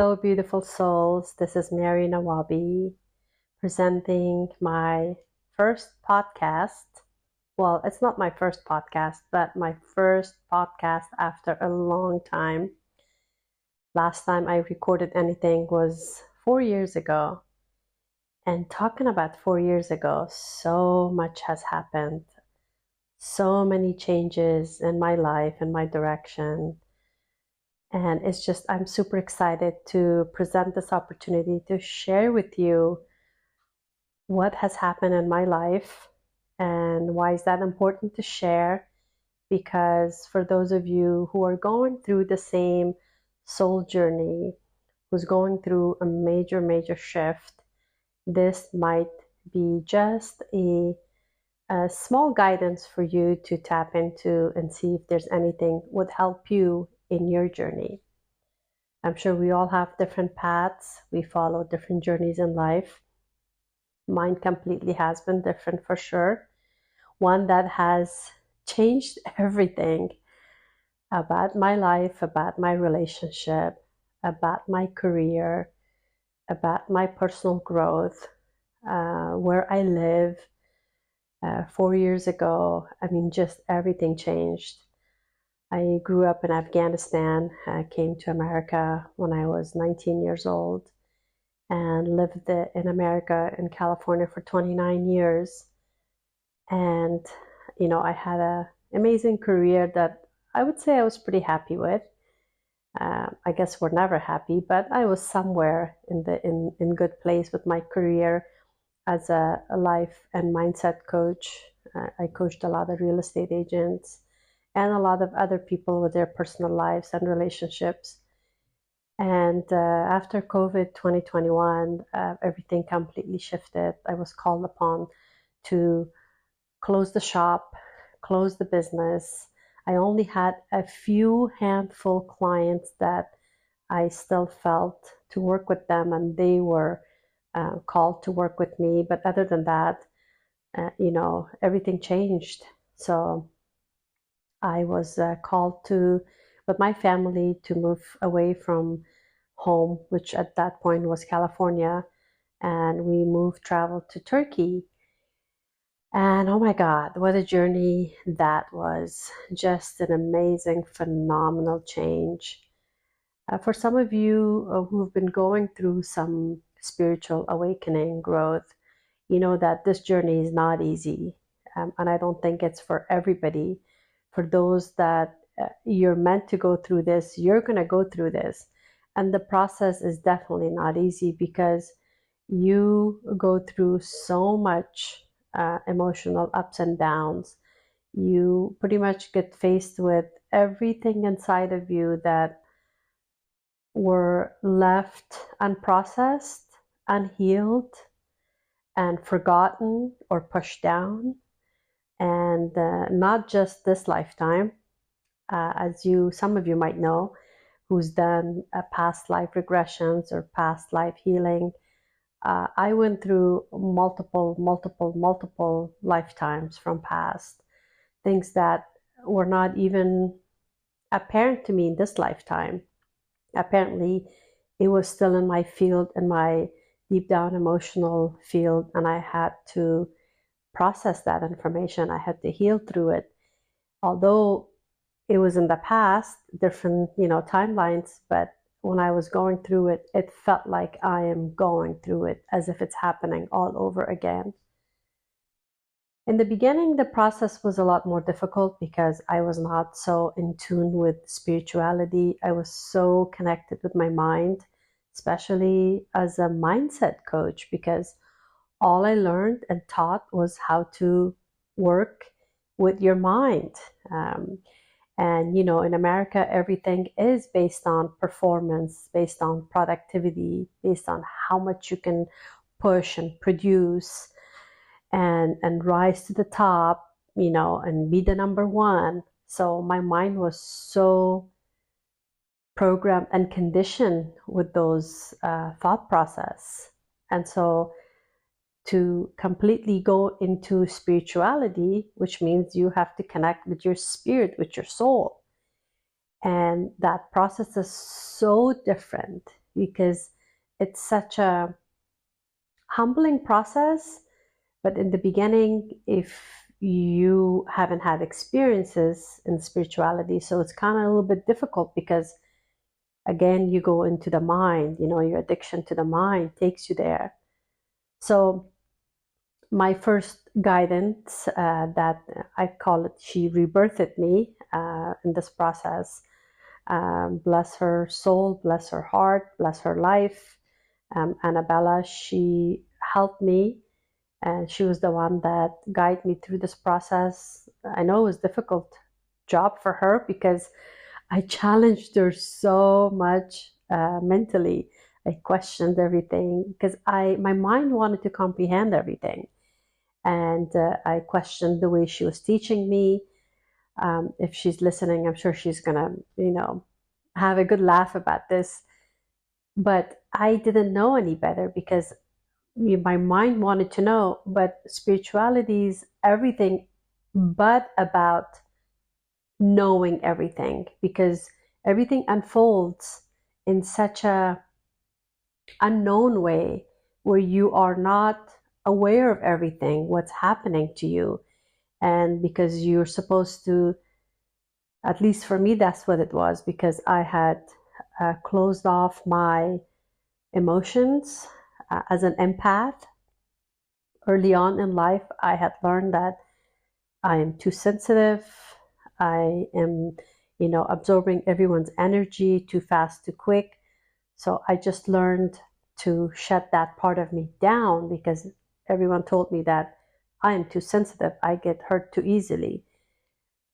Hello, beautiful souls. This is Mary Nawabi presenting my first podcast. Well, it's not my first podcast, but my first podcast after a long time. Last time I recorded anything was 4 years ago. And talking about 4 years ago, so much has happened. So many changes in my life and my direction. And it's just, I'm super excited to present this opportunity to share with you what has happened in my life and why is that important to share. Because for those of you who are going through the same soul journey, who's going through a major shift, this might be just a small guidance for you to tap into and see if there's anything would help you in your journey. I'm sure we all have different paths. We follow different journeys in life. Mine completely has been different for sure. One that has changed everything about my life, about my relationship, about my career, about my personal growth, where I live. 4 years ago, I mean, just everything changed. I grew up in Afghanistan, came to America when I was 19 years old, and lived in America, in California, for 29 years. And, I had an amazing career that I would say I was pretty happy with. I guess we're never happy, but I was somewhere in good place with my career as a life and mindset coach. I coached a lot of real estate agents and a lot of other people with their personal lives and relationships. And after COVID 2021, everything completely shifted. I was called upon to close the shop, close the business. I only had a few handful clients that I still felt to work with them, and they were called to work with me. But other than that, everything changed. So I was called with my family, to move away from home, which at that point was California, and we traveled to Turkey. And oh my God, what a journey that was. Just an amazing, phenomenal change. For some of you who've been going through some spiritual awakening, growth, you know that this journey is not easy. And I don't think it's for everybody. For those that you're meant to go through this, you're going to go through this. And the process is definitely not easy, because you go through so much emotional ups and downs. You pretty much get faced with everything inside of you that were left unprocessed, unhealed, and forgotten or pushed down. And not just this lifetime, as some of you might know, who's done past life regressions or past life healing. I went through multiple lifetimes from past, things that were not even apparent to me in this lifetime. Apparently, it was still in my field, in my deep down emotional field, and I had to process that information. I had to heal through it. Although it was in the past, different, timelines, but when I was going through it, it felt like I am going through it as if it's happening all over again. In the beginning, the process was a lot more difficult because I was not so in tune with spirituality. I was so connected with my mind, especially as a mindset coach, because all I learned and taught was how to work with your mind. And, in America, everything is based on performance, based on productivity, based on how much you can push and produce and rise to the top, and be the number one. So my mind was so programmed and conditioned with those thought process. And so to completely go into spirituality, which means you have to connect with your spirit, with your soul. And that process is so different. because it's such a humbling process. But in the beginning, if you haven't had experiences in spirituality, so it's kind of a little bit difficult because, again, you go into the mind, your addiction to the mind takes you there. So my first guidance, that I call it, she rebirthed me in this process. Bless her soul, bless her heart, bless her life. Annabella, she helped me, and she was the one that guided me through this process. I know it was a difficult job for her because I challenged her so much mentally. I questioned everything because my mind wanted to comprehend everything. And I questioned the way she was teaching me. If she's listening, I'm sure she's gonna, have a good laugh about this. But I didn't know any better because my mind wanted to know. But spirituality is everything but about knowing everything, because everything unfolds in such a unknown way where you are not aware of everything what's happening to you. And because you're supposed to, at least for me, that's what it was, because I had closed off my emotions as an empath. Early on in life, I had learned that I am too sensitive. I am, absorbing everyone's energy too fast, too quick. So I just learned to shut that part of me down because everyone told me that I am too sensitive. I get hurt too easily.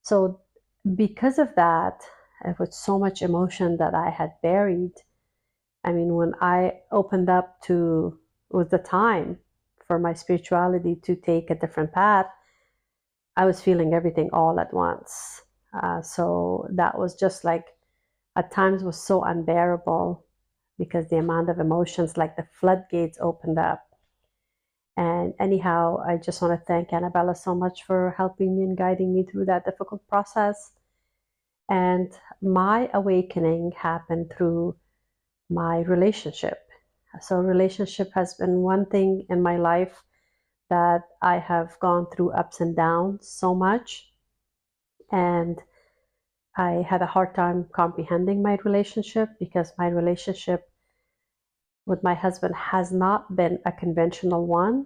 So because of that, with so much emotion that I had buried, I mean, when I opened up to, with the time for my spirituality to take a different path, I was feeling everything all at once. So that was just like, at times was so unbearable because the amount of emotions, like the floodgates opened up. And anyhow, I just want to thank Annabella so much for helping me and guiding me through that difficult process. And my awakening happened through my relationship. So relationship has been one thing in my life that I have gone through ups and downs so much. And I had a hard time comprehending my relationship because my relationship with my husband has not been a conventional one.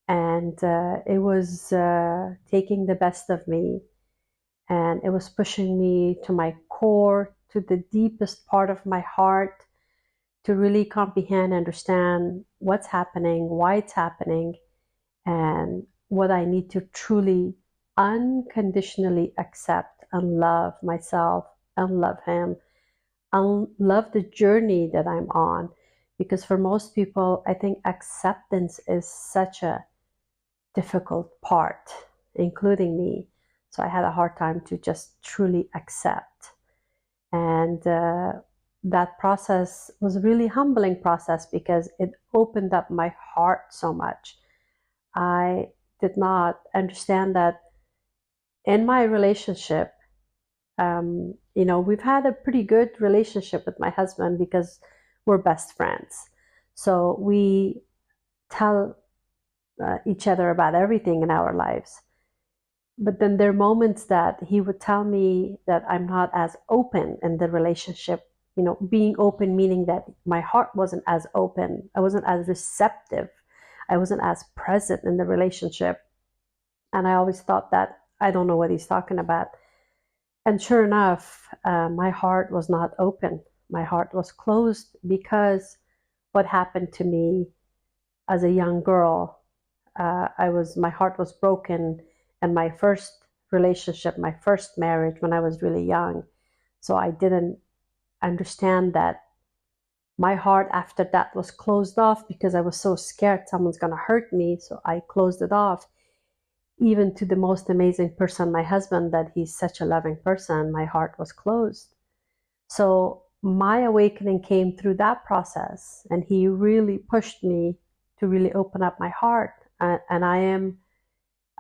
And it was taking the best of me. And it was pushing me to my core, to the deepest part of my heart, to really comprehend, understand what's happening, why it's happening, and what I need to truly unconditionally accept and love myself and love him and love the journey that I'm on. Because for most people, I think acceptance is such a difficult part, including me. So I had a hard time to just truly accept. And that process was a really humbling process because it opened up my heart so much. I did not understand that in my relationship, we've had a pretty good relationship with my husband because we're best friends. So we tell each other about everything in our lives. But then there are moments that he would tell me that I'm not as open in the relationship. Being open meaning that my heart wasn't as open. I wasn't as receptive. I wasn't as present in the relationship. And I always thought that I don't know what he's talking about. And sure enough, my heart was not open. My heart was closed because what happened to me as a young girl, my heart was broken in my first relationship, my first marriage when I was really young. So I didn't understand that my heart after that was closed off because I was so scared someone's going to hurt me. So I closed it off. Even to the most amazing person, my husband, that he's such a loving person, my heart was closed. So my awakening came through that process, and he really pushed me to really open up my heart. And I am,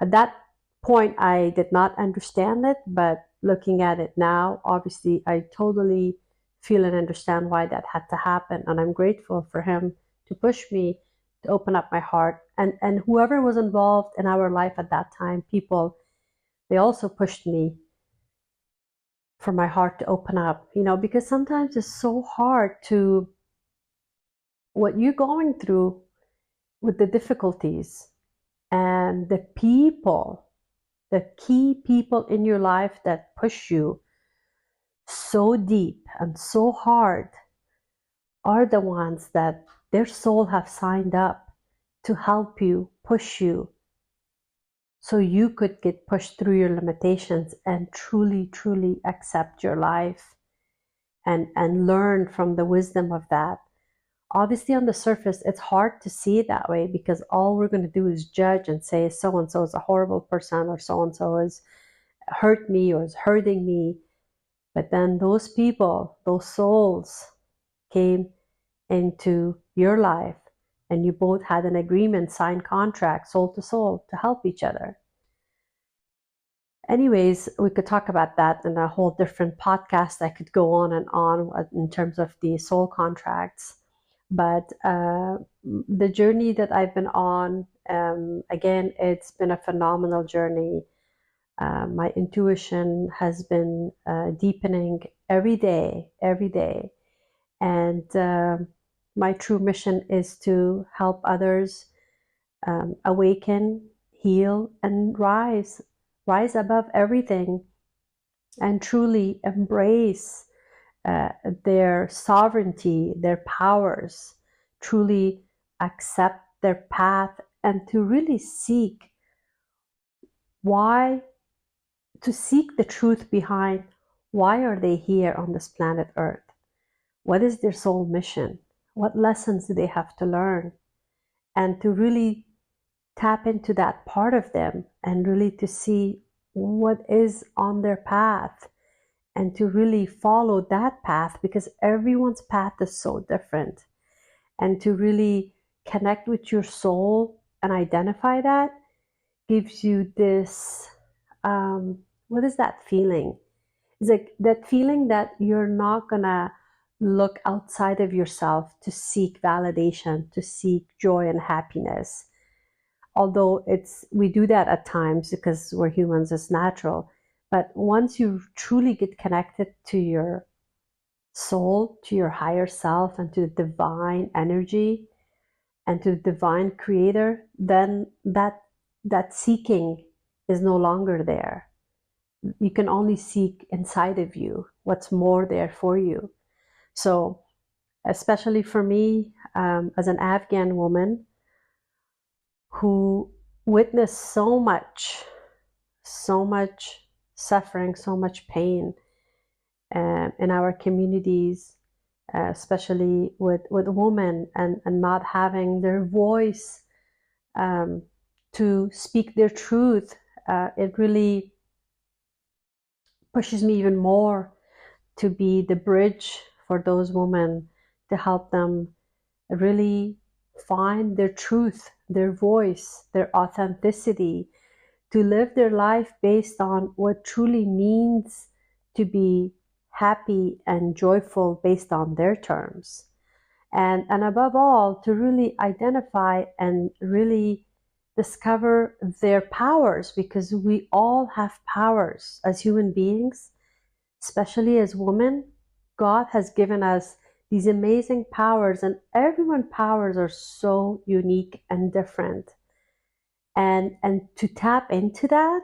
at that point, I did not understand it, but looking at it now, obviously, I totally feel and understand why that had to happen. And I'm grateful for him to push me to open up my heart. And whoever was involved in our life at that time, people, they also pushed me for my heart to open up, because sometimes it's so hard to what you're going through with the difficulties and the people, the key people in your life that push you so deep and so hard are the ones that their soul have signed up to help you, push you, so you could get pushed through your limitations and truly, truly accept your life and learn from the wisdom of that. Obviously, on the surface, it's hard to see it that way because all we're going to do is judge and say so-and-so is a horrible person or so-and-so is hurt me or is hurting me. But then those people, those souls came into your life and you both had an agreement, signed contract, soul to soul, to help each other. Anyways, we could talk about that in a whole different podcast. I could go on and on in terms of the soul contracts. But the journey that I've been on, again, it's been a phenomenal journey. My intuition has been deepening every day. And my true mission is to help others awaken, heal, and rise above everything and truly embrace their sovereignty, their powers, truly accept their path, and to really seek the truth behind why are they here on this planet Earth? What is their soul mission? What lessons do they have to learn? And to really tap into that part of them and really to see what is on their path and to really follow that path, because everyone's path is so different. And to really connect with your soul and identify that gives you this, what is that feeling? It's like that feeling that you're not gonna look outside of yourself to seek validation, to seek joy and happiness. Although we do that at times because we're humans, it's natural. But once you truly get connected to your soul, to your higher self, and to the divine energy, and to the divine creator, then that seeking is no longer there. You can only seek inside of you what's more there for you. So, especially for me, as an Afghan woman who witnessed so much suffering, so much pain in our communities, especially with women and not having their voice to speak their truth, it really pushes me even more to be the bridge for those women, to help them really find their truth, their voice, their authenticity, to live their life based on what truly means to be happy and joyful based on their terms. And above all, to really identify and really discover their powers, because we all have powers as human beings, especially as women. God has given us these amazing powers, and everyone's powers are so unique and different. And to tap into that,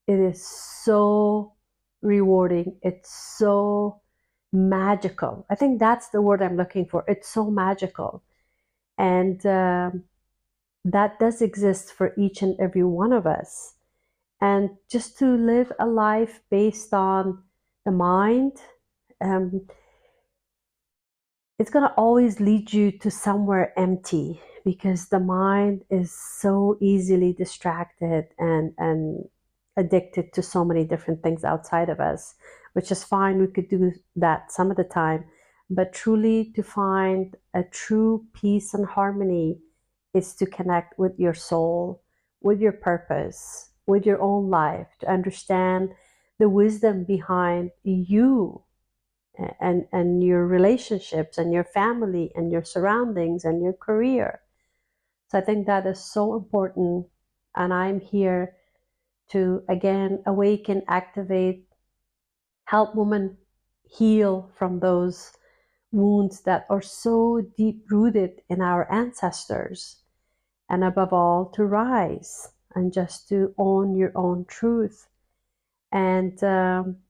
it is so rewarding. It's so magical. I think that's the word I'm looking for. It's so magical. And that does exist for each and every one of us. And just to live a life based on the mind, it's going to always lead you to somewhere empty, because the mind is so easily distracted and addicted to so many different things outside of us, which is fine. We could do that some of the time, but truly to find a true peace and harmony is to connect with your soul, with your purpose, with your own life, to understand the wisdom behind you and your relationships and your family and your surroundings and your career. So I think that is so important. And I'm here to, again, awaken, activate, help women heal from those wounds that are so deep rooted in our ancestors. And above all, to rise and just to own your own truth. And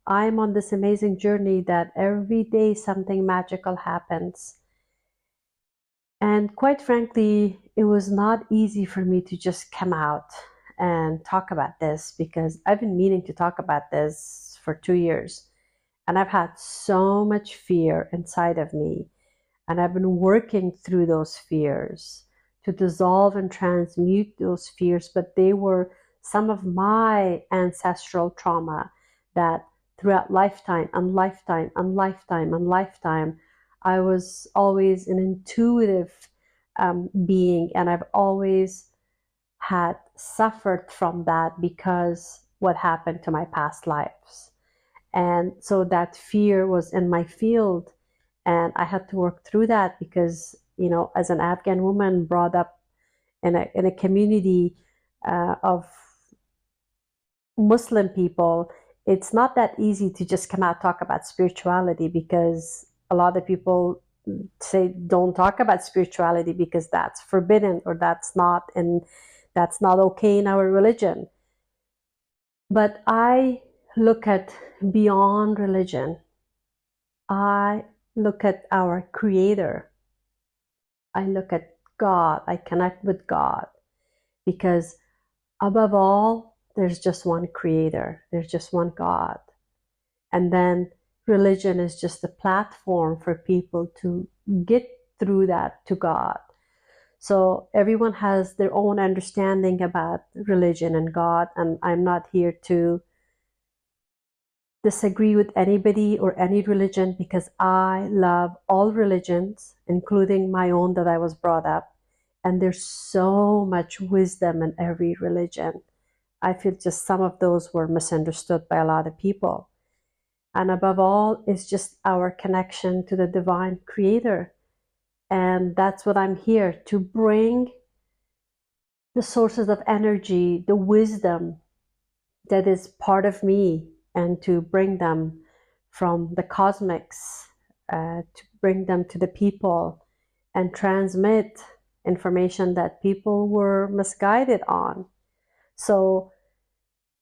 I'm on this amazing journey that every day something magical happens. And quite frankly, it was not easy for me to just come out and talk about this, because I've been meaning to talk about this for 2 years. And I've had so much fear inside of me. And I've been working through those fears to dissolve and transmute those fears. But they were some of my ancestral trauma that throughout lifetime and lifetime and lifetime and lifetime, I was always an intuitive being, and I've always had suffered from that because what happened to my past lives. And so that fear was in my field, and I had to work through that because, as an Afghan woman brought up in a community of Muslim people, it's not that easy to just come out talk about spirituality, because a lot of people say don't talk about spirituality because that's forbidden, or that's not okay in our religion. But I look at beyond religion. I look at our Creator. I look at God. I connect with God, because above all, there's just one Creator. There's just one God. And then religion is just a platform for people to get through that to God. So everyone has their own understanding about religion and God, and I'm not here to disagree with anybody or any religion, because I love all religions, including my own that I was brought up. And there's so much wisdom in every religion. I feel just some of those were misunderstood by a lot of people. And above all, it's just our connection to the divine Creator. And that's what I'm here to bring: the sources of energy, the wisdom that is part of me, and to bring them from the cosmics, to bring them to the people and transmit information that people were misguided on. So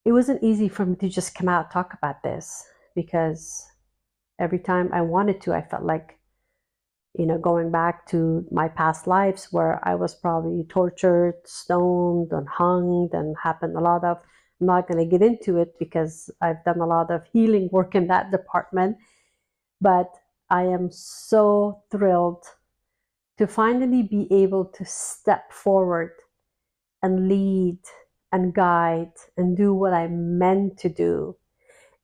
it wasn't easy for me to just come out and talk about this, because every time I wanted to, I felt like, going back to my past lives where I was probably tortured, stoned, and hung, and happened a lot of, I'm not going to get into it because I've done a lot of healing work in that department. But I am so thrilled to finally be able to step forward and lead and guide and do what I'm meant to do.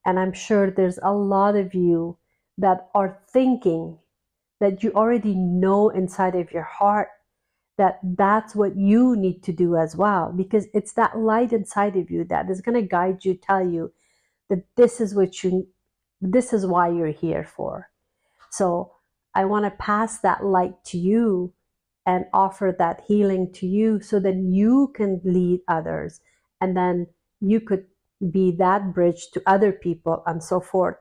And I'm sure there's a lot of you that are thinking that you already know inside of your heart that that's what you need to do as well, because it's that light inside of you that is going to guide you, tell you that this is why you're here for. So I want to pass that light to you and offer that healing to you, so that you can lead others, and then you could be that bridge to other people and so forth.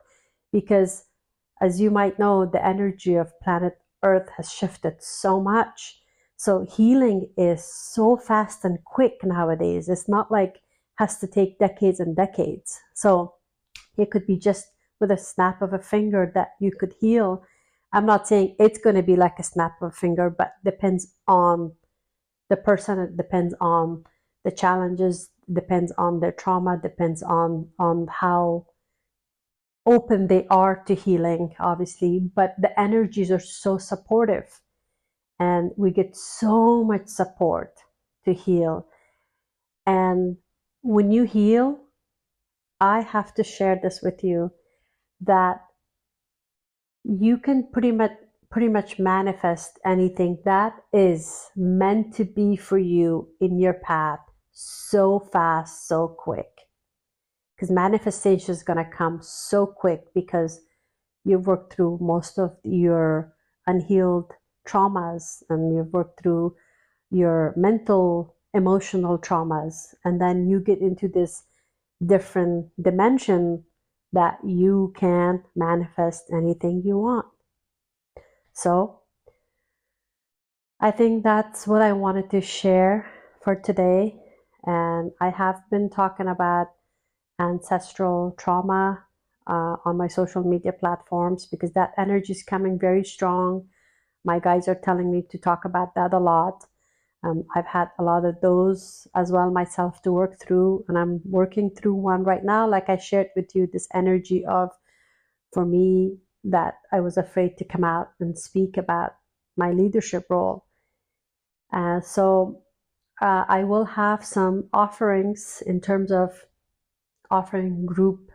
Because as you might know, the energy of planet Earth has shifted so much. So healing is so fast and quick nowadays. It's not like it has to take decades and decades. So it could be just with a snap of a finger that you could heal. I'm not saying it's going to be like a snap of a finger, but depends on the person. It depends on the challenges, depends on their trauma, depends on how open they are to healing, obviously. But the energies are so supportive, and we get so much support to heal. And when you heal, I have to share this with you, that you can pretty much manifest anything that is meant to be for you in your path so fast, so quick. Because manifestation is going to come so quick, because you've worked through most of your unhealed traumas, and you've worked through your mental, emotional traumas, and then you get into this different dimension that you can manifest anything you want. So I think that's what I wanted to share for today. And I have been talking about ancestral trauma on my social media platforms because that energy is coming very strong. My guys are telling me to talk about that a lot. I've had a lot of those as well myself to work through, and I'm working through one right now. Like I shared with you, this energy of, for me, that I was afraid to come out and speak about my leadership role. So I will have some offerings in terms of offering group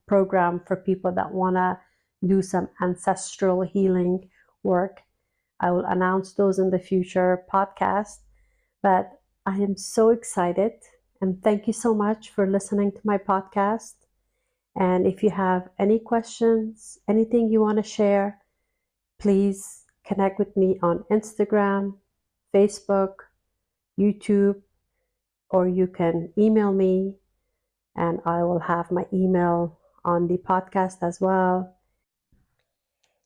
program for people that want to do some ancestral healing work. I will announce those in the future podcast. But I am so excited, and thank you so much for listening to my podcast. And if you have any questions, anything you want to share, please connect with me on Instagram, Facebook, YouTube, or you can email me, and I will have my email on the podcast as well.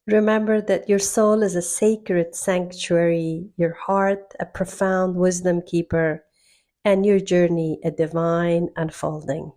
Remember that your soul is a sacred sanctuary, your heart a profound wisdom keeper, and your journey a divine unfolding.